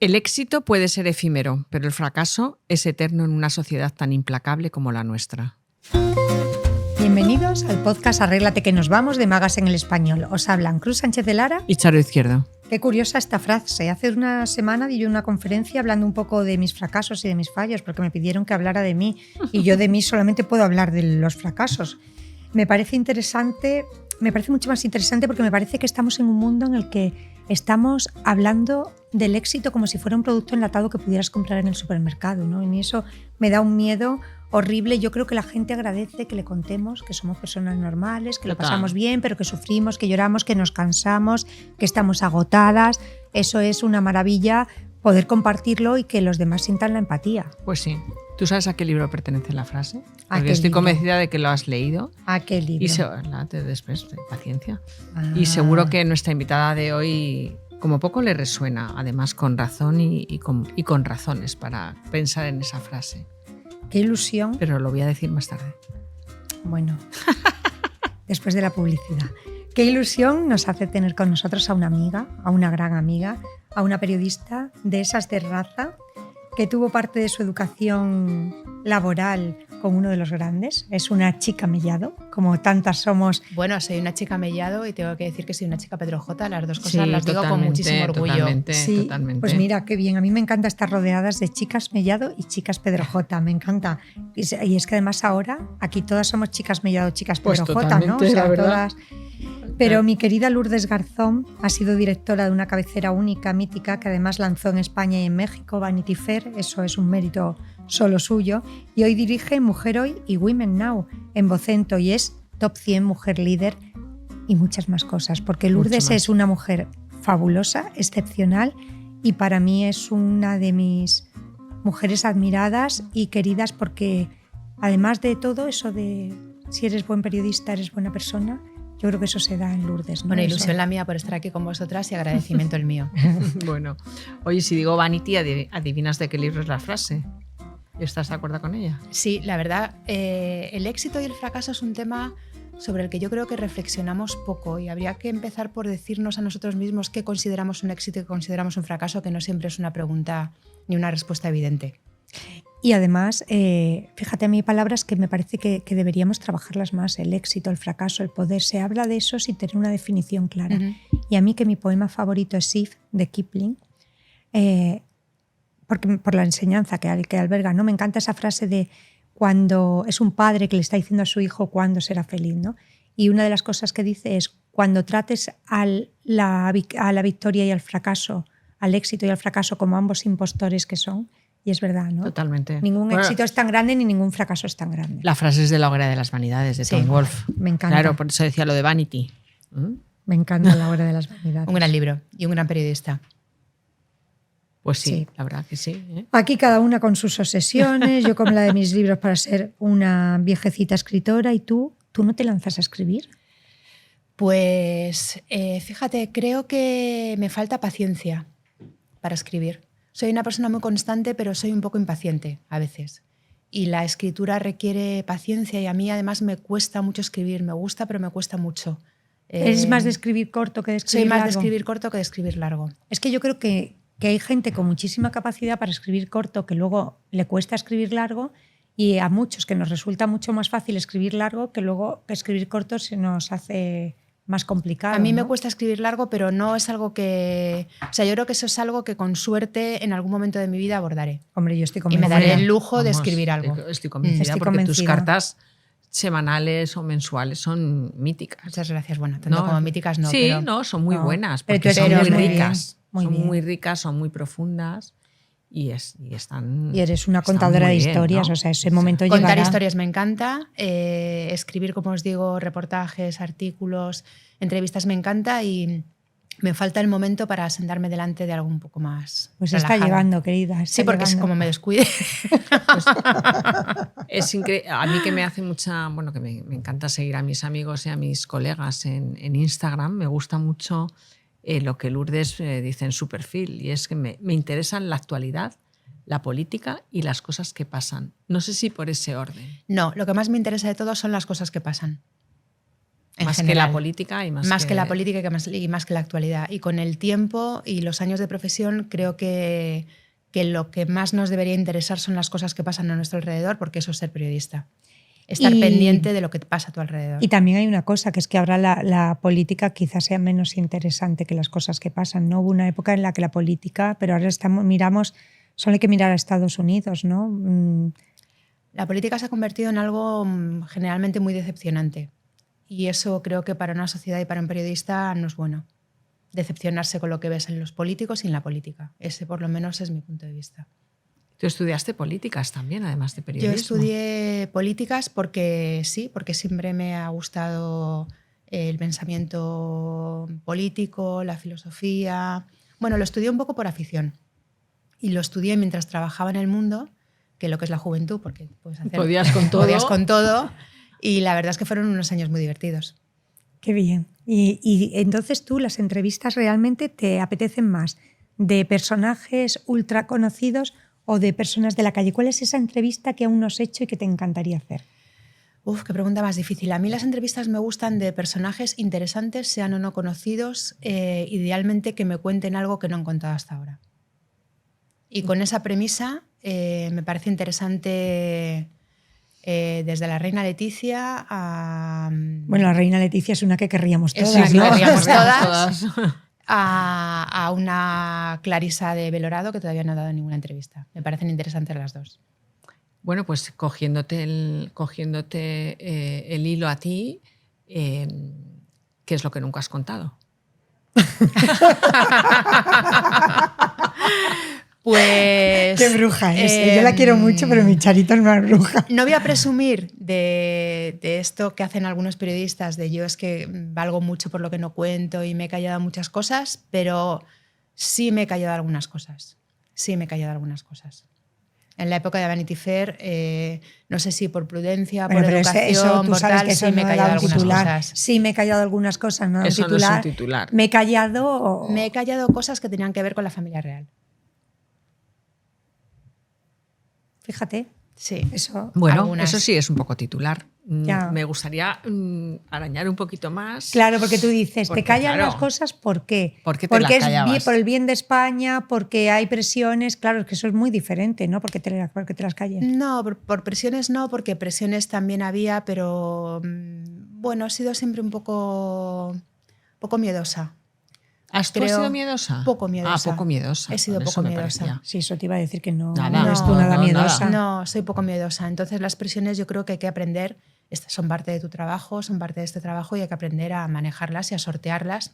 El éxito puede ser efímero, pero el fracaso es eterno en una sociedad tan implacable como la nuestra. Bienvenidos al podcast Arréglate que nos vamos de Magas en el Español. Os hablan Cruz Sánchez de Lara y Charo Izquierdo. Qué curiosa esta frase. Hace una semana di yo una conferencia hablando un poco de mis fracasos y de mis fallos, porque me pidieron que hablara de mí y yo de mí solamente puedo hablar de los fracasos. Me parece interesante, me parece mucho más interesante porque me parece que estamos en un mundo en el que estamos hablando del éxito como si fuera un producto enlatado que pudieras comprar en el supermercado, ¿no? Y a mí eso me da un miedo horrible. Yo creo que la gente agradece que le contemos que somos personas normales, que lo pasamos bien, pero que sufrimos, que lloramos, que nos cansamos, que estamos agotadas. Eso es una maravilla, poder compartirlo y que los demás sientan la empatía. Pues sí. ¿Tú sabes a qué libro pertenece la frase? ¿A Porque qué estoy libro? convencida de que lo has leído. ¿A qué libro? Y después, paciencia. Y seguro que nuestra invitada de hoy, como poco le resuena, además con razón y con razones para pensar en esa frase. Qué ilusión. Pero lo voy a decir más tarde. Bueno, después de la publicidad. Qué ilusión nos hace tener con nosotros a una amiga, a una gran amiga, a una periodista de esas de raza, que tuvo parte de su educación laboral con uno de los grandes. Es una chica Mellado, como tantas somos. Bueno, soy una chica Mellado y tengo que decir que soy una chica Pedro J. Las dos cosas las digo con muchísimo orgullo. Totalmente. Pues mira, qué bien. A mí me encanta estar rodeadas de chicas Mellado y chicas Pedro J. Me encanta. Y es que además ahora aquí todas somos chicas Mellado, chicas Pedro J, ¿no? O sea, todas. Pero mi querida Lourdes Garzón ha sido directora de una cabecera única, mítica, que además lanzó en España y en México, Vanity Fair. Eso es un mérito solo suyo. Y hoy dirige Mujer Hoy y Women Now en Vocento y es top 100 mujer líder y muchas más cosas. Porque Lourdes es una mujer fabulosa, excepcional y para mí es una de mis mujeres admiradas y queridas porque además de todo eso de si eres buen periodista, eres buena persona. Yo creo que eso se da en Lourdes, ¿no? Bueno, ilusión la mía por estar aquí con vosotras y agradecimiento el mío. Bueno, oye, si digo Vanity, ¿adivinas de qué libro es la frase? ¿Estás de acuerdo con ella? Sí, la verdad, el éxito y el fracaso es un tema sobre el que yo creo que reflexionamos poco y habría que empezar por decirnos a nosotros mismos qué consideramos un éxito y qué consideramos un fracaso, que no siempre es una pregunta ni una respuesta evidente. Y además, fíjate a mí palabras que me parece que deberíamos trabajarlas más, el éxito, el fracaso, el poder. Se habla de eso sin tener una definición clara. Uh-huh. Y a mí que mi poema favorito es Sif, de Kipling, por la enseñanza que alberga, ¿no? Me encanta esa frase de cuando es un padre que le está diciendo a su hijo cuándo será feliz, ¿no? Y una de las cosas que dice es cuando trates a la victoria y al fracaso, al éxito y al fracaso como ambos impostores que son. Y es verdad, ¿no? Totalmente. Ningún éxito es tan grande ni ningún fracaso es tan grande. La frase es de La Hoguera de las Vanidades, de Tom Wolfe. Me encanta. Claro, por eso decía lo de Vanity. Me encanta La Hoguera de las Vanidades. Un gran libro y un gran periodista. Pues sí, la verdad que sí. Aquí cada una con sus obsesiones, yo con la de mis libros para ser una viejecita escritora. ¿Y tú no te lanzas a escribir? Pues fíjate, creo que me falta paciencia para escribir. Soy una persona muy constante, pero soy un poco impaciente a veces. Y la escritura requiere paciencia y a mí además me cuesta mucho escribir. Me gusta, pero me cuesta mucho. ¿Eres más de escribir corto que de escribir largo? Soy más de escribir corto que de escribir largo. Es que yo creo que hay gente con muchísima capacidad para escribir corto que luego le cuesta escribir largo y a muchos que nos resulta mucho más fácil escribir largo que luego que escribir corto se nos hace más complicado. A mí me ¿no? cuesta escribir largo, pero no es algo que... O sea, yo creo que eso es algo que con suerte en algún momento de mi vida abordaré. Hombre, yo estoy convencida. Y me daré el lujo de escribir algo. Estoy convencida porque tus cartas semanales o mensuales son míticas. Muchas gracias. Bueno, tanto como míticas no. Sí, pero... no, son muy buenas pero porque son muy ricas. Muy son bien. muy ricas, son muy profundas. Y están. Y eres una contadora de historias, bien, ¿no? O sea, ese momento llegará. Contar historias me encanta, escribir, como os digo, reportajes, artículos, entrevistas me encanta y me falta el momento para sentarme delante de algo un poco más Pues relajado. está llegando, querida. Sí, porque es como me descuide. Pues, es increíble. A mí que me hace mucha... Bueno, que me encanta seguir a mis amigos y a mis colegas en Instagram. Me gusta mucho... lo que Lourdes dice en su perfil, y es que me interesan la actualidad, la política y las cosas que pasan. No sé si por ese orden. No, lo que más me interesa de todo son las cosas que pasan. Más general, que la política y más que la política y más que la actualidad. Y con el tiempo y los años de profesión creo que lo que más nos debería interesar son las cosas que pasan a nuestro alrededor, porque eso es ser periodista. Estar pendiente de lo que pasa a tu alrededor. Y también hay una cosa, que es que ahora la política quizás sea menos interesante que las cosas que pasan, ¿no? Hubo una época en la que la política, pero ahora solo hay que mirar a Estados Unidos, ¿no? La política se ha convertido en algo generalmente muy decepcionante. Y eso creo que para una sociedad y para un periodista no es bueno. Decepcionarse con lo que ves en los políticos y en la política. Ese por lo menos es mi punto de vista. ¿Tú estudiaste políticas también, además de periodismo? Yo estudié políticas porque siempre me ha gustado el pensamiento político, la filosofía. Bueno, lo estudié un poco por afición. Y lo estudié mientras trabajaba en El Mundo, que es lo que es la juventud, porque podías con todo. Podías con todo. Y la verdad es que fueron unos años muy divertidos. Qué bien. Y entonces tú, las entrevistas realmente te apetecen más de personajes ultra conocidos o de personas de la calle. ¿Cuál es esa entrevista que aún no has hecho y que te encantaría hacer? Qué pregunta más difícil. A mí las entrevistas me gustan de personajes interesantes, sean o no conocidos, idealmente que me cuenten algo que no han contado hasta ahora. Y con esa premisa me parece interesante... desde la reina Leticia a... Bueno, la reina Leticia es una que querríamos todas, es una que querríamos todas. A una Clarisa de Belorado, que todavía no ha dado ninguna entrevista. Me parecen interesantes las dos. Bueno, pues cogiéndote el hilo a ti, ¿qué es lo que nunca has contado? Pues... Qué bruja es. Yo la quiero mucho, pero mi Charito es más bruja. No voy a presumir de esto que hacen algunos periodistas, de yo es que valgo mucho por lo que no cuento y me he callado muchas cosas, pero sí me he callado algunas cosas. En la época de Vanity Fair, no sé si por prudencia, por educación, por tal, sí me he callado algunas cosas. Sí, me he callado algunas cosas, ¿no? Eso no es un titular. Me he callado cosas que tenían que ver con la familia real. Fíjate. Sí. Eso sí es un poco titular. Ya. Me gustaría arañar un poquito más. Claro, porque tú dices, te callan las cosas, ¿por qué? Porque es por el bien de España, porque hay presiones. Claro, es que eso es muy diferente, ¿no? Porque te las callen. No, por presiones no, porque presiones también había, pero bueno, he sido siempre un poco miedosa. ¿Has sido miedosa? Poco miedosa. Poco miedosa. He sido poco miedosa. Sí, eso te iba a decir que no nada, eres tú nada miedosa. No, soy poco miedosa. Entonces las presiones yo creo que hay que aprender, estas son parte de tu trabajo, son parte de este trabajo y hay que aprender a manejarlas y a sortearlas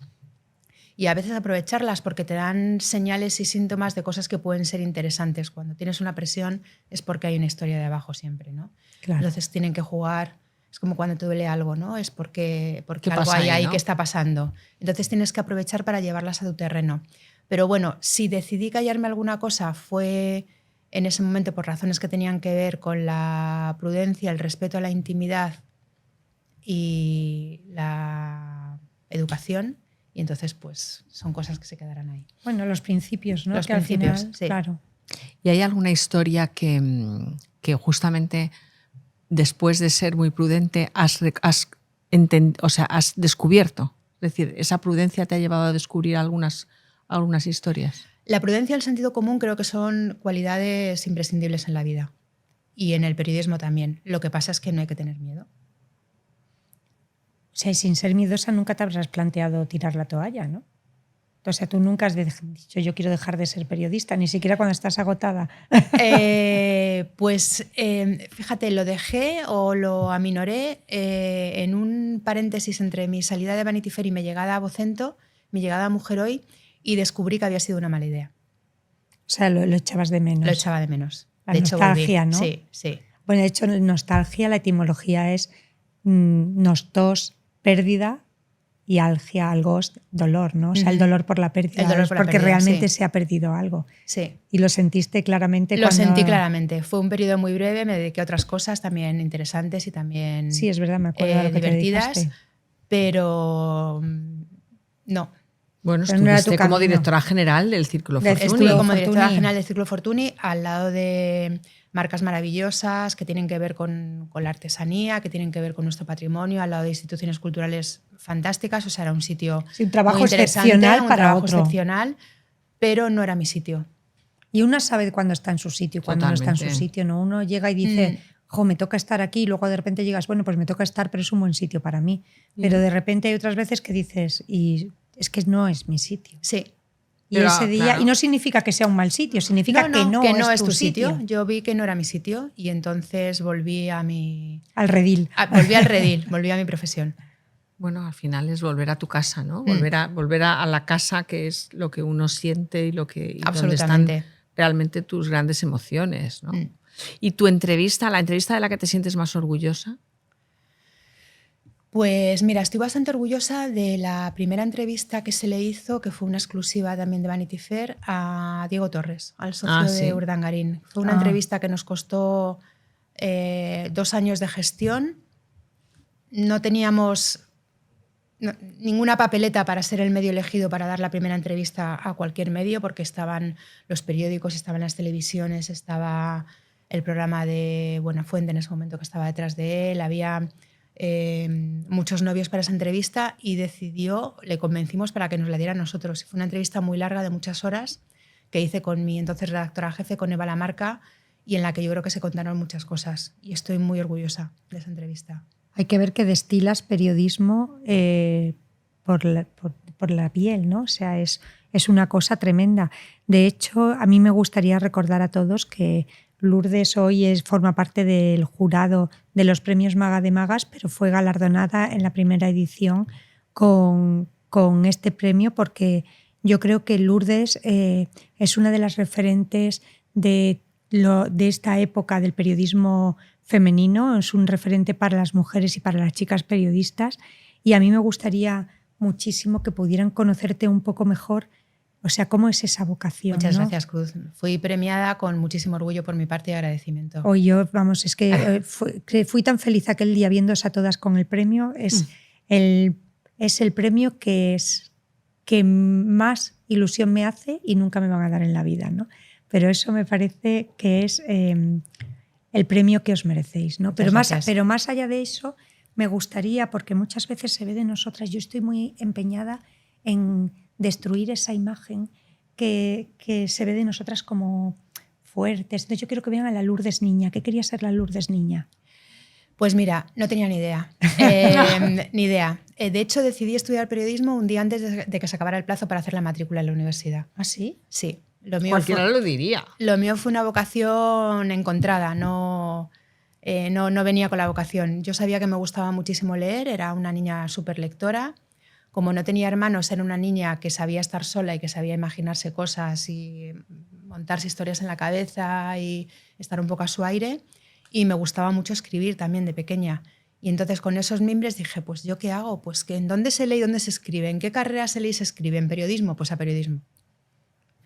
y a veces aprovecharlas porque te dan señales y síntomas de cosas que pueden ser interesantes. Cuando tienes una presión es porque hay una historia de abajo siempre, ¿no? Claro. Entonces tienen que jugar. Es como cuando te duele algo, ¿no? Es porque algo hay ahí, ¿no? que está pasando. Entonces tienes que aprovechar para llevarlas a tu terreno. Pero bueno, si decidí callarme alguna cosa fue en ese momento por razones que tenían que ver con la prudencia, el respeto a la intimidad y la educación. Y entonces pues son cosas que se quedarán ahí. Bueno, los principios, ¿no? Los que principios, al final, sí. Claro. ¿Y hay alguna historia que justamente... después de ser muy prudente, has descubierto? Es decir, ¿esa prudencia te ha llevado a descubrir algunas historias? La prudencia y el sentido común creo que son cualidades imprescindibles en la vida. Y en el periodismo también. Lo que pasa es que no hay que tener miedo. O sea, y sin ser miedosa nunca te habrás planteado tirar la toalla, ¿no? O sea, tú nunca has dicho yo quiero dejar de ser periodista, ni siquiera cuando estás agotada. Fíjate, lo dejé o lo aminoré en un paréntesis entre mi salida de Vanity Fair y mi llegada a Vocento, mi llegada a Mujer Hoy, y descubrí que había sido una mala idea. O sea, lo echabas de menos. Lo echaba de menos. La nostalgia, ¿no? Sí, sí. Bueno, de hecho, nostalgia, la etimología es nostos, pérdida, y algia, algo, dolor, ¿no? O sea, el dolor por la pérdida. El dolor por la porque pérdida, realmente sí. Se ha perdido algo. Sí. Y lo sentiste claramente. Lo sentí claramente. Fue un periodo muy breve, me dediqué a otras cosas también interesantes y también sí, es verdad, me acuerdo de lo que divertidas, te pero no. Bueno, estuviste como directora general del Círculo Fortuny. Estuve como directora general del Círculo Fortuny al lado de marcas maravillosas que tienen que ver con la artesanía, que tienen que ver con nuestro patrimonio, al lado de instituciones culturales fantásticas. O sea, era un sitio un trabajo muy interesante, excepcional un para trabajo otro. excepcional, pero no era mi sitio. Y una sabe cuándo está en su sitio y cuándo no está en su sitio, ¿no? Uno llega y dice, me toca estar aquí, y luego de repente llegas, bueno, pues me toca estar, pero es un buen sitio para mí. Pero de repente hay otras veces que dices, y es que no es mi sitio. Sí. Y ese día, y no significa que sea un mal sitio, significa que no es tu sitio. Yo vi que no era mi sitio y entonces volví a mi... Al redil. Volví al redil, volví a mi profesión. Bueno, al final es volver a tu casa, ¿no? Volver a la casa, que es lo que uno siente y donde están realmente tus grandes emociones, ¿no? ¿Y tu entrevista, la entrevista de la que te sientes más orgullosa? Pues mira, estoy bastante orgullosa de la primera entrevista que se le hizo, que fue una exclusiva también de Vanity Fair, a Diego Torres, al socio de Urdangarín. Fue una entrevista que nos costó 2 años de gestión. No teníamos ninguna papeleta para ser el medio elegido para dar la primera entrevista a cualquier medio, porque estaban los periódicos, estaban las televisiones, estaba el programa de Buenafuente en ese momento que estaba detrás de él, había muchos novios para esa entrevista y le convencimos para que nos la diera a nosotros. Fue una entrevista muy larga de muchas horas que hice con mi entonces redactora jefe, con Eva Lamarca, y en la que yo creo que se contaron muchas cosas y estoy muy orgullosa de esa entrevista. Hay que ver que destilas periodismo por la piel, ¿no? O sea, es una cosa tremenda. De hecho, a mí me gustaría recordar a todos que Lourdes hoy forma parte del jurado de los premios Maga de Magas, pero fue galardonada en la primera edición con este premio, porque yo creo que Lourdes es una de las referentes de esta época del periodismo femenino, es un referente para las mujeres y para las chicas periodistas, y a mí me gustaría muchísimo que pudieran conocerte un poco mejor. O sea, ¿cómo es esa vocación? Muchas gracias, Cruz. Fui premiada con muchísimo orgullo por mi parte y agradecimiento. Hoy yo, vamos, es que fui tan feliz aquel día viéndose a todas con el premio. Es el premio que más ilusión me hace y nunca me van a dar en la vida, ¿no? Pero eso me parece que es el premio que os merecéis, ¿no? Pero más allá de eso, me gustaría, porque muchas veces se ve de nosotras, yo estoy muy empeñada en destruir esa imagen que se ve de nosotras como fuertes. Entonces yo quiero que vean a la Lourdes niña. ¿Qué quería ser la Lourdes niña? Pues mira, no tenía ni idea. Ni idea. De hecho, decidí estudiar periodismo un día antes de que se acabara el plazo para hacer la matrícula en la universidad. ¿Ah, sí? Sí. Cualquiera lo diría. Lo mío fue una vocación encontrada, no venía con la vocación. Yo sabía que me gustaba muchísimo leer, era una niña súper lectora. Como no tenía hermanos, era una niña que sabía estar sola y que sabía imaginarse cosas y montarse historias en la cabeza y estar un poco a su aire. Y me gustaba mucho escribir también de pequeña. Y entonces con esos mimbres dije, pues ¿yo qué hago? Pues ¿en dónde se lee y dónde se escribe? ¿En qué carrera se lee y se escribe? ¿En periodismo? Pues a periodismo.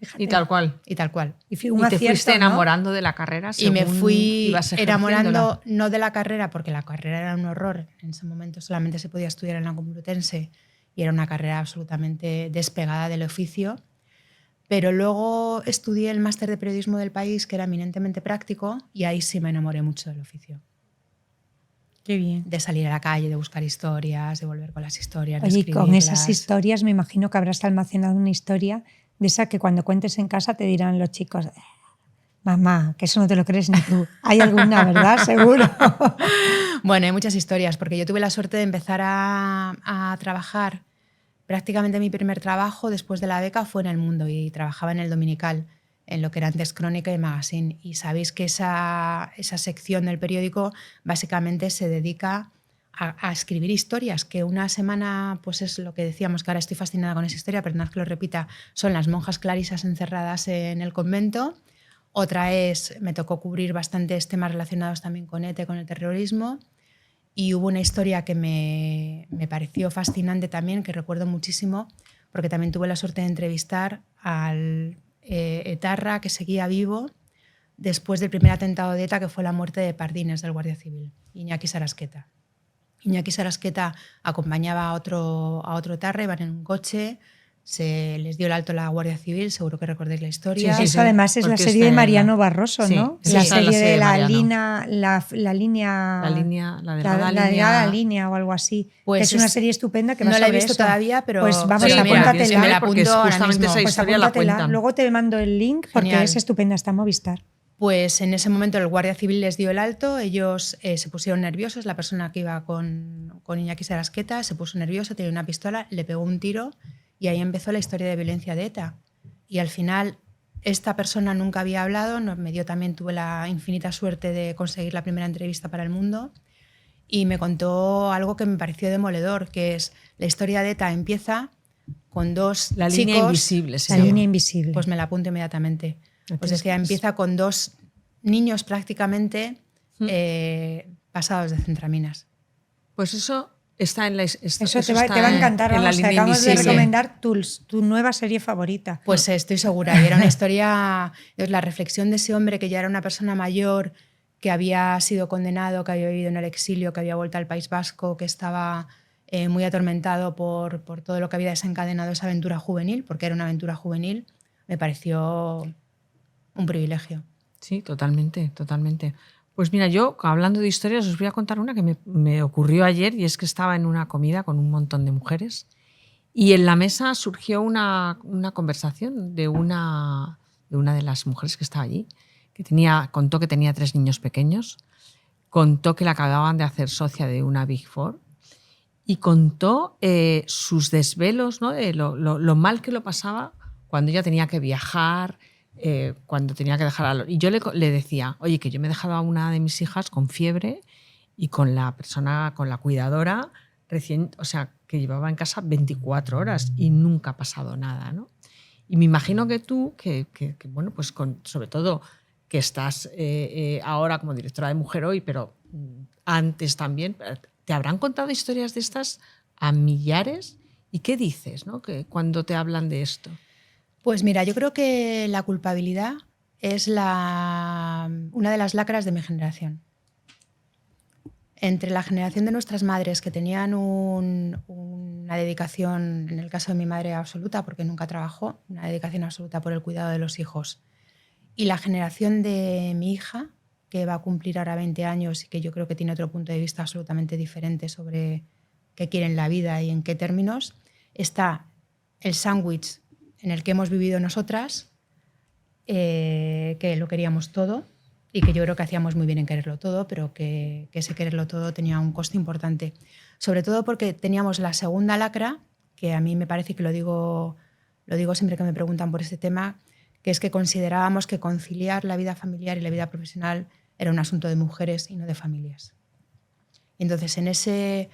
Fíjate. Y tal cual. Y tal cual. Y te fuiste enamorando de la carrera según y me fui enamorando, no de la carrera, porque la carrera era un horror. En ese momento solamente se podía estudiar en la Complutense y era una carrera absolutamente despegada del oficio. Pero luego estudié el máster de periodismo del país, que era eminentemente práctico, y ahí sí me enamoré mucho del oficio. Qué bien. De salir a la calle, de buscar historias, de volver con las historias, de escribirlas. Oye, con esas historias me imagino que habrás almacenado una historia de esa que cuando cuentes en casa te dirán los chicos, mamá, que eso no te lo crees ni tú. Hay alguna, ¿verdad? Seguro. Bueno, hay muchas historias, porque yo tuve la suerte de empezar a trabajar. Prácticamente mi primer trabajo después de la beca fue en El Mundo y trabajaba en El Dominical, en lo que era antes Crónica y Magazine. Y sabéis que esa sección del periódico básicamente se dedica a escribir historias, que una semana, pues es lo que decíamos, que ahora estoy fascinada con esa historia, perdonad que lo repita, son las monjas clarisas encerradas en el convento. Otra me tocó cubrir bastantes temas relacionados también con ETA, con el terrorismo. Y hubo una historia que me pareció fascinante también, que recuerdo muchísimo, porque también tuve la suerte de entrevistar al etarra que seguía vivo después del primer atentado de ETA, que fue la muerte de Pardines, del Guardia Civil, Iñaki Sarasqueta. Iñaki Sarasqueta acompañaba a otro etarra, iban en un coche, se les dio el alto a la Guardia Civil, seguro que recordéis la historia. Sí, eso además es la serie de Mariano Barroso, sí, ¿no? Sí, la serie de la línea, la línea o algo así. Pues que es una serie estupenda que va no la he sobre visto eso. todavía, pero pues vamos, sí, apúntatela. me la porque apunto ahora justamente mismo. esa Pues historia la apúntatela. cuentan. Luego te mando el link porque Genial. es estupenda, está en Movistar. Pues en ese momento el Guardia Civil les dio el alto, ellos se pusieron nerviosos, la persona que iba con Iñaki Sarasqueta se puso nervioso, tenía una pistola, le pegó un tiro y ahí empezó la historia de violencia de ETA. Y al final esta persona nunca había hablado, tuve la infinita suerte de conseguir la primera entrevista para El Mundo y me contó algo que me pareció demoledor, que es la historia de ETA empieza con dos La chicos... línea invisible. La línea invisible. Pues me la apunto inmediatamente. Pues decía, empieza con dos niños prácticamente pasados de centraminas. Pues eso está en la... Eso te va a encantar. Vamos, te acabamos de recomendar tu nueva serie favorita. Pues estoy segura. Y era una historia, la reflexión de ese hombre que ya era una persona mayor, que había sido condenado, que había vivido en el exilio, que había vuelto al País Vasco, que estaba muy atormentado por todo lo que había desencadenado esa aventura juvenil, porque era una aventura juvenil, me pareció un privilegio. Sí, totalmente, totalmente. Pues mira, yo hablando de historias os voy a contar una que me ocurrió ayer y es que estaba en una comida con un montón de mujeres y en la mesa surgió una conversación de una de las mujeres que estaba allí, que contó que tenía 3 niños pequeños, contó que la acababan de hacer socia de una Big Four y contó sus desvelos, ¿no? De lo mal que lo pasaba cuando ella tenía que viajar, cuando tenía que dejar y yo le decía, oye, que yo me he dejado a una de mis hijas con fiebre y con la cuidadora recién, o sea, que llevaba en casa 24 horas y nunca ha pasado nada, ¿no? Y me imagino que tú, que bueno, pues sobre todo que estás ahora como directora de Mujer Hoy, pero antes también, ¿te habrán contado historias de estas a millares? ¿Y qué dices, ¿no? Que cuando te hablan de esto? Pues mira, yo creo que la culpabilidad es una de las lacras de mi generación. Entre la generación de nuestras madres, que tenían una dedicación, en el caso de mi madre, absoluta, porque nunca trabajó, una dedicación absoluta por el cuidado de los hijos, y la generación de mi hija, que va a cumplir ahora 20 años y que yo creo que tiene otro punto de vista absolutamente diferente sobre qué quiere en la vida y en qué términos, está el sándwich en el que hemos vivido nosotras, que lo queríamos todo y que yo creo que hacíamos muy bien en quererlo todo, pero que ese quererlo todo tenía un coste importante. Sobre todo porque teníamos la segunda lacra, que a mí me parece que lo digo siempre que me preguntan por este tema, que es que considerábamos que conciliar la vida familiar y la vida profesional era un asunto de mujeres y no de familias. Entonces, en ese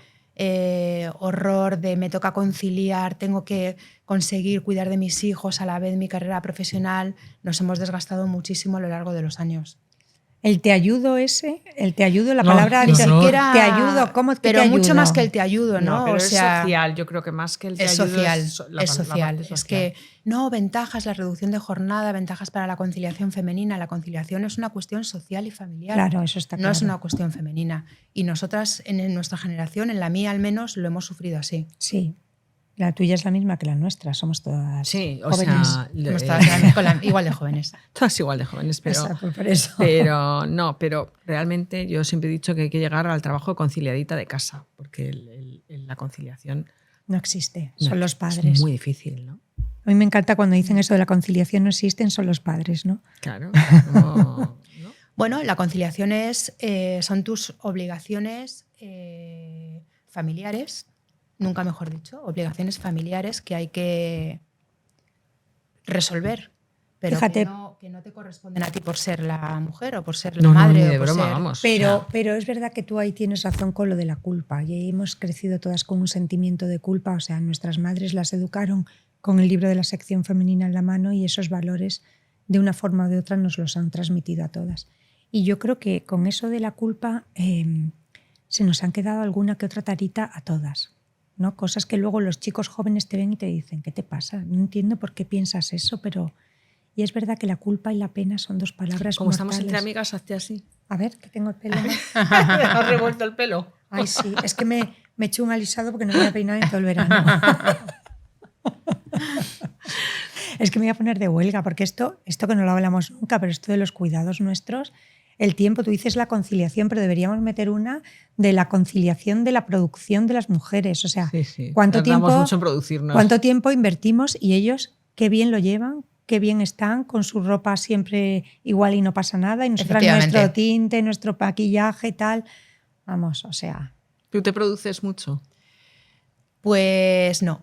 horror de me toca conciliar, tengo que conseguir cuidar de mis hijos a la vez mi carrera profesional, nos hemos desgastado muchísimo a lo largo de los años. El te ayudo la palabra ni siquiera te ayudo, ¿cómo te pero ayudo? mucho más que el te ayudo, ¿no? Pero o sea, es social, yo creo que más que el te es ayudo social, es social. social. Es que no, ventajas, la reducción de jornada, ventajas para la conciliación femenina. La conciliación es una cuestión social y familiar. Claro, eso está claro. No es una cuestión femenina. Y nosotras, en nuestra generación, en la mía al menos, lo hemos sufrido así. Sí. La tuya es la misma que la nuestra, somos todas jóvenes. Somos todas igual de jóvenes. Todas igual de jóvenes, pero, exacto, por eso. pero realmente yo siempre he dicho que hay que llegar al trabajo conciliadita de casa, porque la conciliación no existe, son los padres. Es muy difícil, ¿no? A mí me encanta cuando dicen eso de la conciliación no existen, son los padres, ¿no? Claro. ¿No? Bueno, la conciliación son tus obligaciones familiares, nunca mejor dicho, obligaciones familiares que hay que resolver, pero fíjate, que no te corresponden a ti por ser la mujer o por ser la madre. No, ni de o por broma, ser... vamos. Pero es verdad que tú ahí tienes razón con lo de la culpa. Y hemos crecido todas con un sentimiento de culpa. O sea, nuestras madres las educaron con el libro de la sección femenina en la mano y esos valores de una forma o de otra nos los han transmitido a todas. Y yo creo que con eso de la culpa se nos han quedado alguna que otra tarita a todas, ¿no? Cosas que luego los chicos jóvenes te ven y te dicen, ¿qué te pasa? No entiendo por qué piensas eso, pero... Y es verdad que la culpa y la pena son dos palabras Como mortales. estamos entre amigas, hazte así. A ver, que tengo el pelo más... ¿Me has revuelto el pelo? Ay, sí, es que me eché un alisado porque no me había peinado en todo el verano. Es que me voy a poner de huelga, porque esto que no lo hablamos nunca, pero esto de los cuidados nuestros, el tiempo, tú dices la conciliación, pero deberíamos meter una de la conciliación de la producción de las mujeres. O sea, sí. ¿cuánto mucho en producirnos. ¿cuánto tiempo invertimos? Y ellos, qué bien lo llevan, qué bien están, con su ropa siempre igual y no pasa nada, y nosotros nuestro tinte, nuestro maquillaje, tal. Vamos, o sea... ¿Tú te produces mucho? Pues no.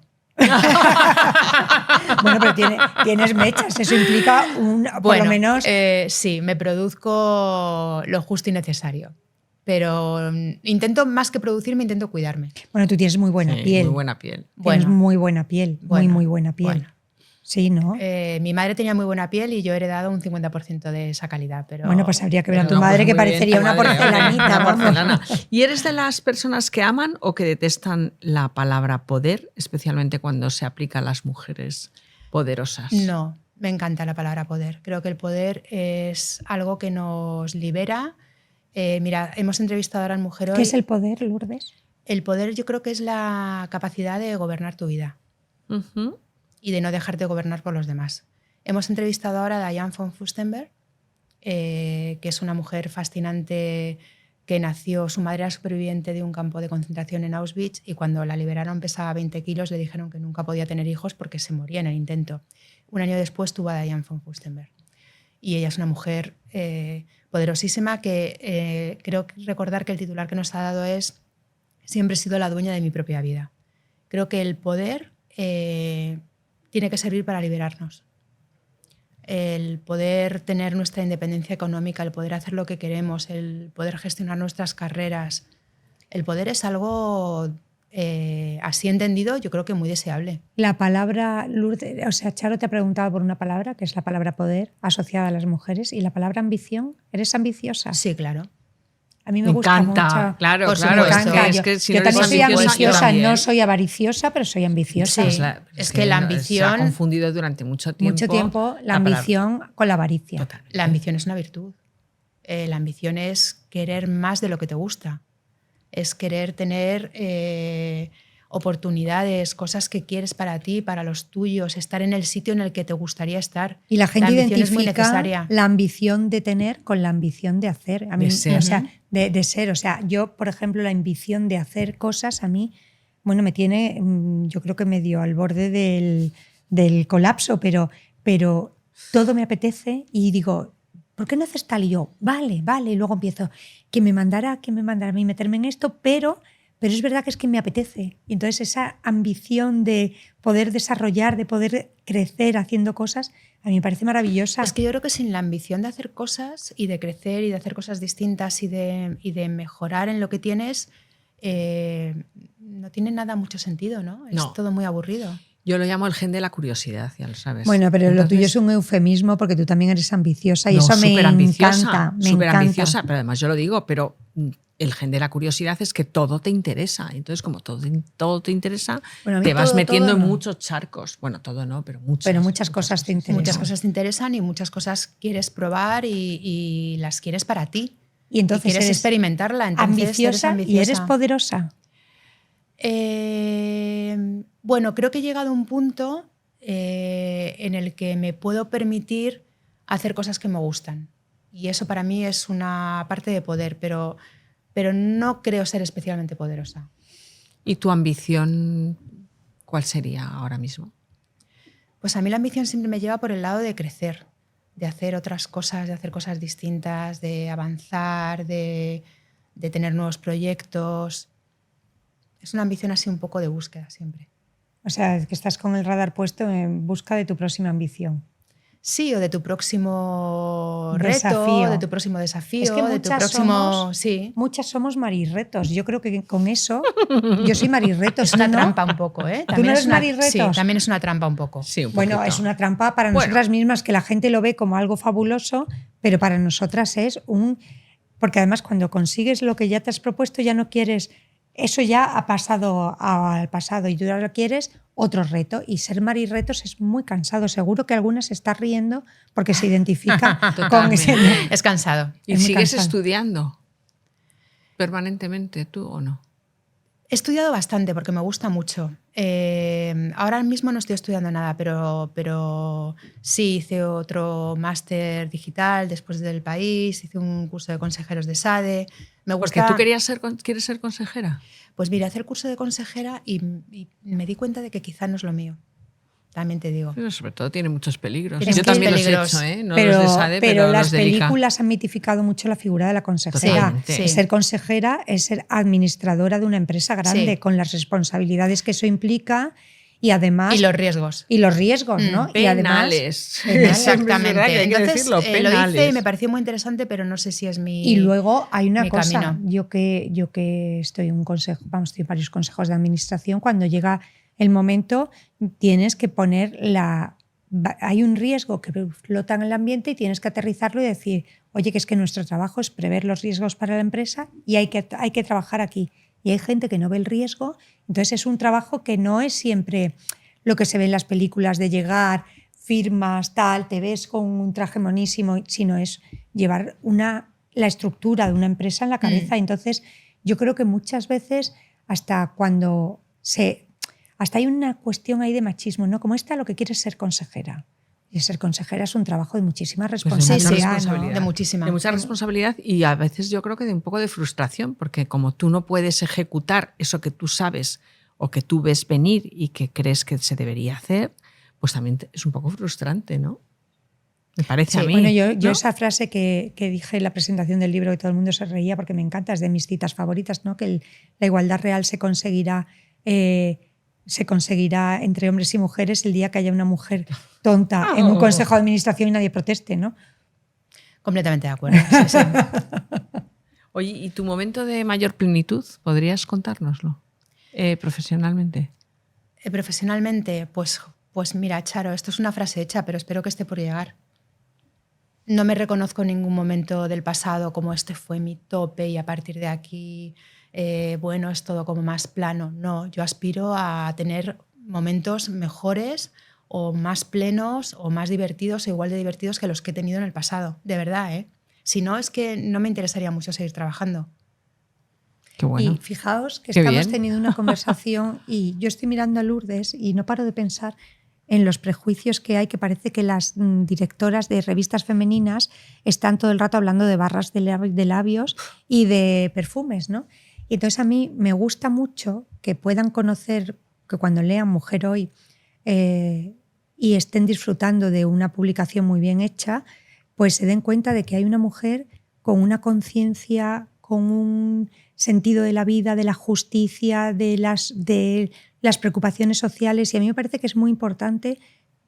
Bueno, pero tienes mechas, eso implica por lo menos... Sí, me produzco lo justo y necesario. Pero intento, más que producirme, intento cuidarme. Bueno, tú tienes muy buena piel. Muy buena piel. Tienes muy buena piel, muy buena piel. Bueno. Sí, ¿no? Mi madre tenía muy buena piel y yo he heredado un 50% de esa calidad. Pero, bueno, pues habría que ver a tu madre, que parecería una porcelanita. Porcelana. ¿Y eres de las personas que aman o que detestan la palabra poder, especialmente cuando se aplica a las mujeres poderosas? No, me encanta la palabra poder. Creo que el poder es algo que nos libera. Mira, hemos entrevistado ahora a Mujer Hoy. ¿Qué es el poder, Lourdes? El poder, yo creo que es la capacidad de gobernar tu vida. Uh-huh. Y de no dejarte gobernar por los demás. Hemos entrevistado ahora a Diane von Furstenberg, que es una mujer fascinante que nació, su madre era superviviente de un campo de concentración en Auschwitz y cuando la liberaron pesaba 20 kilos, le dijeron que nunca podía tener hijos porque se moría en el intento. Un año después tuvo a Diane von Furstenberg. Y ella es una mujer poderosísima que creo recordar que el titular que nos ha dado es «Siempre he sido la dueña de mi propia vida». Creo que el poder... tiene que servir para liberarnos. El poder tener nuestra independencia económica, el poder hacer lo que queremos, el poder gestionar nuestras carreras. El poder es algo, así entendido, yo creo que muy deseable. La palabra, Lourdes, o sea, Charo te ha preguntado por una palabra, que es la palabra poder, asociada a las mujeres, y la palabra ambición. ¿Eres ambiciosa? Sí, claro. A mí me gusta encanta, mucho. Claro, por claro. supuesto. Yo también soy ambiciosa, no soy avariciosa, pero soy ambiciosa. Sí, es que la ambición... Se ha confundido durante mucho tiempo. Mucho tiempo la ambición con la avaricia. Total. La ambición es una virtud. La ambición es querer más de lo que te gusta. Es querer tener oportunidades, cosas que quieres para ti, para los tuyos, estar en el sitio en el que te gustaría estar. Y la gente identifica la ambición de tener con la ambición de hacer. A mí, de ser. O sea, de ser. O sea, yo, por ejemplo, la ambición de hacer cosas a mí, bueno, me tiene, yo creo que medio al borde del colapso, pero todo me apetece y digo, ¿por qué no haces tal? Y yo, vale. Y luego empiezo, que me mandará a mí meterme en esto, pero es verdad que es que me apetece. Y entonces esa ambición de poder desarrollar, de poder crecer haciendo cosas, a mí me parece maravillosa. Es que yo creo que sin la ambición de hacer cosas y de crecer y de hacer cosas distintas y de mejorar en lo que tienes, no tiene nada mucho sentido, ¿no? Es todo muy aburrido. Yo lo llamo el gen de la curiosidad, ya lo sabes. Bueno, pero entonces, lo tuyo es un eufemismo porque tú también eres ambiciosa y eso me encanta. Súper ambiciosa, pero además yo lo digo, pero el gen de la curiosidad es que todo te interesa. Entonces, como todo te interesa, te vas metiendo en muchos charcos. Bueno, todo no, pero muchas cosas te interesan. Muchas cosas te interesan y muchas cosas quieres probar y las quieres para ti. Y entonces quieres experimentarla. Entonces ambiciosa, eres y eres poderosa. Bueno, creo que he llegado a un punto en el que me puedo permitir hacer cosas que me gustan. Y eso para mí es una parte de poder, pero no creo ser especialmente poderosa. ¿Y tu ambición cuál sería ahora mismo? Pues a mí la ambición siempre me lleva por el lado de crecer, de hacer otras cosas, de hacer cosas distintas, de avanzar, de tener nuevos proyectos. Es una ambición así un poco de búsqueda siempre. O sea, que estás con el radar puesto en busca de tu próxima ambición. Sí, o de tu próximo reto, de tu próximo desafío, es que de tu próximo... Muchas somos marirretos. Yo creo que con eso... Yo soy marirretos. Es una trampa un poco, ¿eh? ¿Tú no eres marirretos? Sí, también es una trampa un poco. Sí, un bueno, es una trampa para nosotras mismas, que la gente lo ve como algo fabuloso, pero para nosotras es un... Porque además cuando consigues lo que ya te has propuesto ya no quieres... Eso ya ha pasado al pasado y tú ahora quieres otro reto. Y ser marirretos es muy cansado. Seguro que alguna se está riendo porque se identifica con ese... Es cansado. ¿Y sigues estudiando permanentemente tú o no? He estudiado bastante porque me gusta mucho. Ahora mismo no estoy estudiando nada, pero sí hice otro máster digital después del país, hice un curso de consejeros de SADE. Me gusta... Porque tú quieres ser consejera. Pues mira, hice el curso de consejera y me di cuenta de que quizá no es lo mío. También te digo. Pero sobre todo tiene muchos peligros. Yo también peligros. Los he hecho, ¿eh? No los de SADE, pero las los de LICA. películas han mitificado mucho la figura de la consejera. Sí. Ser consejera es ser administradora de una empresa grande, con las responsabilidades que eso implica y además... Y los riesgos. Y los riesgos, ¿no? Penales. Y además, exactamente. Hay que Entonces, decirlo, lo hice y me pareció muy interesante, pero no sé si es mi Y luego hay una cosa, camino. yo que estoy en estoy en varios consejos de administración, cuando llega el momento tienes que poner hay un riesgo que flota en el ambiente y tienes que aterrizarlo y decir, oye, que es que nuestro trabajo es prever los riesgos para la empresa y hay que trabajar aquí. Y hay gente que no ve el riesgo, entonces es un trabajo que no es siempre lo que se ve en las películas de llegar, firmas, tal, te ves con un traje monísimo, sino es llevar la estructura de una empresa en la cabeza. Entonces yo creo que muchas veces hasta hay una cuestión ahí de machismo, ¿no? Como lo que quiere es ser consejera. Y ser consejera es un trabajo de muchísima responsabilidad. ¿no? De muchísima. De mucha responsabilidad y a veces yo creo que de un poco de frustración, porque como tú no puedes ejecutar eso que tú sabes o que tú ves venir y que crees que se debería hacer, pues también es un poco frustrante, ¿no? Me parece a mí. Bueno, yo ¿no? esa frase que dije en la presentación del libro, que todo el mundo se reía porque me encanta, es de mis citas favoritas, ¿no? Que la igualdad real se conseguirá entre hombres y mujeres el día que haya una mujer tonta en un consejo de administración y nadie proteste, ¿no? Completamente de acuerdo. Sí. Oye, ¿y tu momento de mayor plenitud? ¿Podrías contárnoslo profesionalmente? Profesionalmente, pues mira, Charo, esto es una frase hecha, pero espero que esté por llegar. No me reconozco en ningún momento del pasado como este fue mi tope y a partir de aquí, bueno, es todo como más plano. No, yo aspiro a tener momentos mejores o más plenos o más divertidos o igual de divertidos que los que he tenido en el pasado. De verdad, ¿eh? Si no, es que no me interesaría mucho seguir trabajando. Qué bueno. Y fijaos que Qué estamos bien. teniendo una conversación y yo estoy mirando a Lourdes y no paro de pensar en los prejuicios que hay, que parece que las directoras de revistas femeninas están todo el rato hablando de barras de labios y de perfumes, ¿no? Y entonces a mí me gusta mucho que puedan conocer, que cuando lean Mujer Hoy y estén disfrutando de una publicación muy bien hecha, pues se den cuenta de que hay una mujer con una conciencia, con un sentido de la vida, de la justicia, de las preocupaciones sociales, y a mí me parece que es muy importante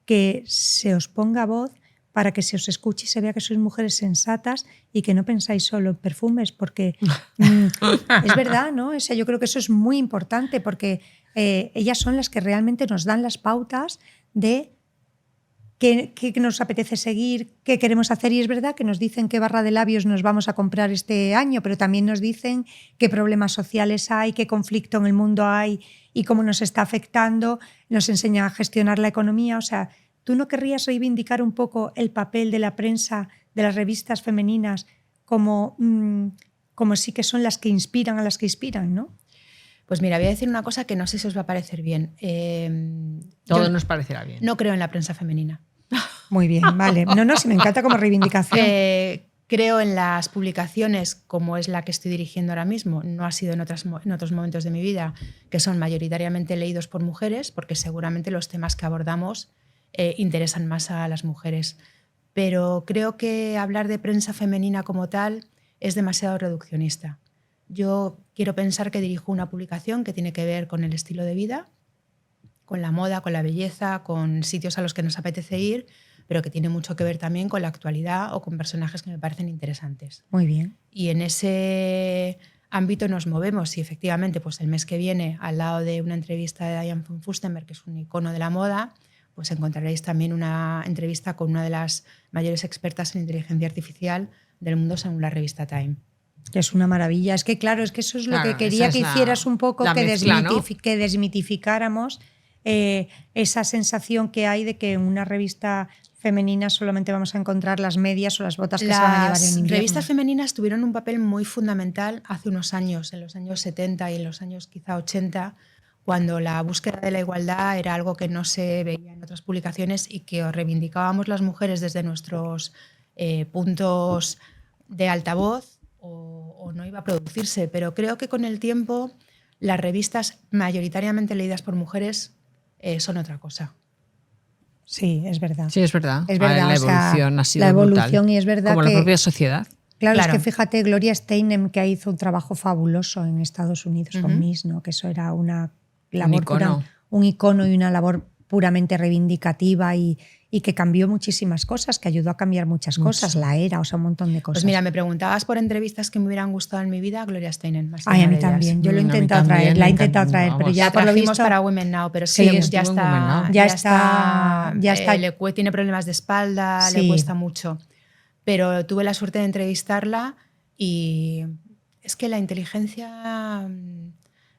que se os ponga voz para que se os escuche y se vea que sois mujeres sensatas y que no pensáis solo en perfumes, porque es verdad, ¿no? O sea, yo creo que eso es muy importante porque ellas son las que realmente nos dan las pautas de qué nos apetece seguir, qué queremos hacer, y es verdad que nos dicen qué barra de labios nos vamos a comprar este año, pero también nos dicen qué problemas sociales hay, qué conflicto en el mundo hay y cómo nos está afectando, nos enseñan a gestionar la economía. O sea, ¿tú no querrías reivindicar un poco el papel de la prensa, de las revistas femeninas, como sí que son las que inspiran a las que inspiran, ¿no? Pues mira, voy a decir una cosa que no sé si os va a parecer bien. Todo nos parecerá bien. No creo en la prensa femenina. Muy bien, vale. No, sí me encanta como reivindicación. Creo en las publicaciones como es la que estoy dirigiendo ahora mismo. No ha sido en otros momentos de mi vida, que son mayoritariamente leídos por mujeres, porque seguramente los temas que abordamos interesan más a las mujeres. Pero creo que hablar de prensa femenina como tal es demasiado reduccionista. Yo quiero pensar que dirijo una publicación que tiene que ver con el estilo de vida, con la moda, con la belleza, con sitios a los que nos apetece ir, pero que tiene mucho que ver también con la actualidad o con personajes que me parecen interesantes. Muy bien. Y en ese ámbito nos movemos y efectivamente pues el mes que viene, al lado de una entrevista de Diane von Furstenberg, que es un icono de la moda, pues encontraréis también una entrevista con una de las mayores expertas en inteligencia artificial del mundo según la revista Time. Que es una maravilla. Es que claro, es que eso es lo que quería que hicieras un poco, que desmitificáramos esa sensación que hay de que en una revista femenina solamente vamos a encontrar las medias o las botas que se van a llevar en invierno. Las revistas femeninas tuvieron un papel muy fundamental hace unos años, en los años 70 y en los años quizá 80, cuando la búsqueda de la igualdad era algo que no se veía en otras publicaciones y que reivindicábamos las mujeres desde nuestros puntos de altavoz o no iba a producirse. Pero creo que con el tiempo las revistas mayoritariamente leídas por mujeres son otra cosa. Sí, es verdad. Sí, es verdad. Es verdad. La evolución ha sido la evolución brutal. Y es verdad como que, la propia sociedad. Claro, es que fíjate, Gloria Steinem, que hizo un trabajo fabuloso en Estados Unidos con Miss, ¿no? Que eso era una labor un icono y una labor puramente reivindicativa y que cambió muchísimas cosas, que ayudó a cambiar muchas cosas, la era, o sea, un montón de cosas. Pues mira, me preguntabas por entrevistas que me hubieran gustado en mi vida, Gloria Steinem. Ay, a mí también. Yo lo he intentado traer, la he intentado traer, pero ya por lo visto para Women Now, pero sí, ya está. Tiene problemas de espalda, le cuesta mucho. Pero tuve la suerte de entrevistarla y es que la inteligencia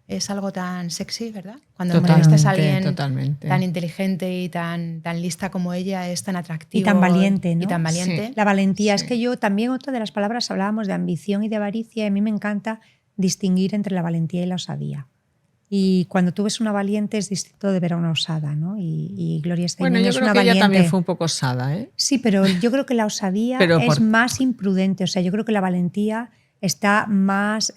es algo tan sexy, ¿verdad? Cuando entrevistas a alguien tan inteligente y tan lista como ella, es tan atractivo. Y tan valiente, ¿no? Y tan valiente. Sí. La valentía. Sí. Es que yo también, otra de las palabras, hablábamos de ambición y de avaricia, y a mí me encanta distinguir entre la valentía y la osadía. Y cuando tú ves una valiente es distinto de ver a una osada, ¿no? Y Gloria Steinem es una valiente. Bueno, yo creo que ella también fue un poco osada, ¿eh? Sí, pero yo creo que la osadía es más imprudente. O sea, yo creo que la valentía está más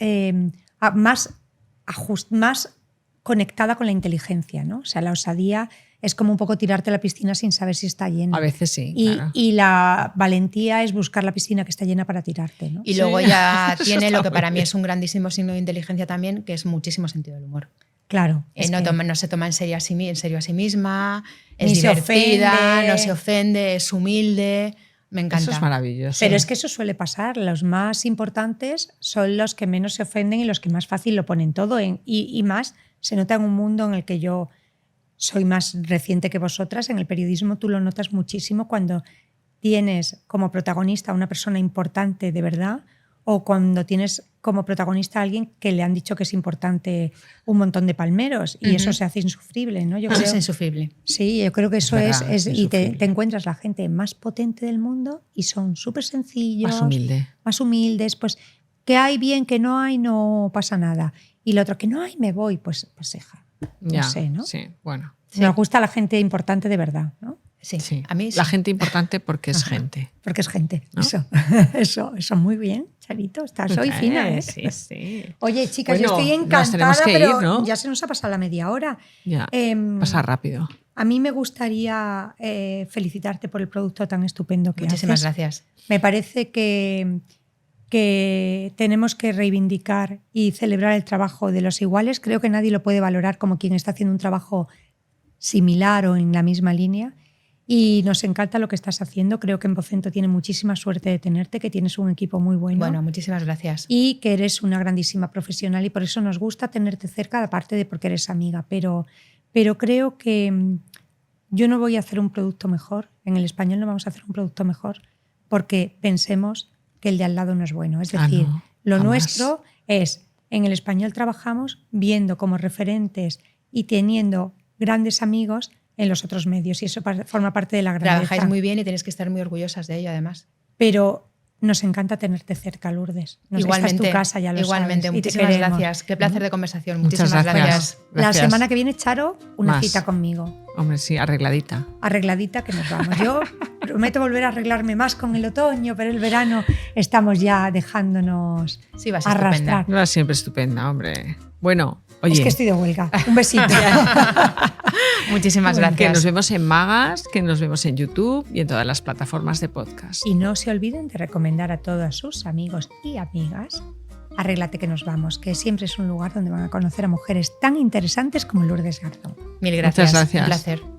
conectada con la inteligencia, ¿no? O sea, la osadía es como un poco tirarte a la piscina sin saber si está llena. A veces sí, claro. Y la valentía es buscar la piscina que está llena para tirarte, ¿no? Y luego ya tiene lo que para mí es un grandísimo signo de inteligencia también, que es muchísimo sentido del humor. Claro. No se toma en serio a sí misma, es divertida, no se ofende, es humilde. Me encanta. Eso es maravilloso. Pero es que eso suele pasar. Los más importantes son los que menos se ofenden y los que más fácil lo ponen todo. Y más se nota en un mundo en el que yo soy más reciente que vosotras. En el periodismo tú lo notas muchísimo cuando tienes como protagonista a una persona importante de verdad o cuando tienes como protagonista a alguien que le han dicho que es importante un montón de palmeros y eso se hace insufrible, ¿no? Es insufrible. Sí, yo creo que eso es y te encuentras la gente más potente del mundo y son súper sencillos. Más humildes, pues que hay bien, que no hay, no pasa nada. Y lo otro, que no hay, me voy, pues hija, no sé, ¿no? Sí, bueno. Nos gusta la gente importante de verdad, ¿no? Sí. A mí sí. La gente importante porque es gente. Porque es gente, ¿no? Eso, muy bien, Charito, estás hoy fina, ¿eh? Sí. Oye, chicas, yo estoy encantada, pero ir, ¿no? Ya se nos ha pasado la media hora. Ya, pasa rápido. A mí me gustaría felicitarte por el producto tan estupendo que Muchísimas haces. Gracias. Me parece que tenemos que reivindicar y celebrar el trabajo de los iguales. Creo que nadie lo puede valorar como quien está haciendo un trabajo similar o en la misma línea. Y nos encanta lo que estás haciendo. Creo que en Vocento tiene muchísima suerte de tenerte, que tienes un equipo muy bueno. Bueno, muchísimas gracias. Y que eres una grandísima profesional y por eso nos gusta tenerte cerca, aparte de porque eres amiga. Pero creo que yo no voy a hacer un producto mejor. En El Español no vamos a hacer un producto mejor porque pensemos que el de al lado no es bueno. Es decir, lo nuestro es, en El Español trabajamos viendo como referentes y teniendo grandes amigos en los otros medios y eso forma parte de la grandeza. Trabajáis muy bien y tenéis que estar muy orgullosas de ello, además. Pero nos encanta tenerte cerca, Lourdes. Igualmente, esta es tu casa, ya lo igualmente. sabes. Muchísimas gracias. Qué placer de conversación. Muchísimas gracias. La semana que viene, Charo, una cita conmigo. Hombre, sí, arregladita. Arregladita que nos vamos. Yo prometo volver a arreglarme más con el otoño, pero el verano estamos ya dejándonos arrastrar. No, siempre estupenda, hombre. Bueno, oye. Es que estoy de huelga. Un besito. Muchísimas gracias. Que nos vemos en Magas, que nos vemos en YouTube y en todas las plataformas de podcast. Y no se olviden de recomendar a todos sus amigos y amigas Arréglate que nos vamos, que siempre es un lugar donde van a conocer a mujeres tan interesantes como Lourdes Garzón. Mil gracias. Muchas gracias. Un placer.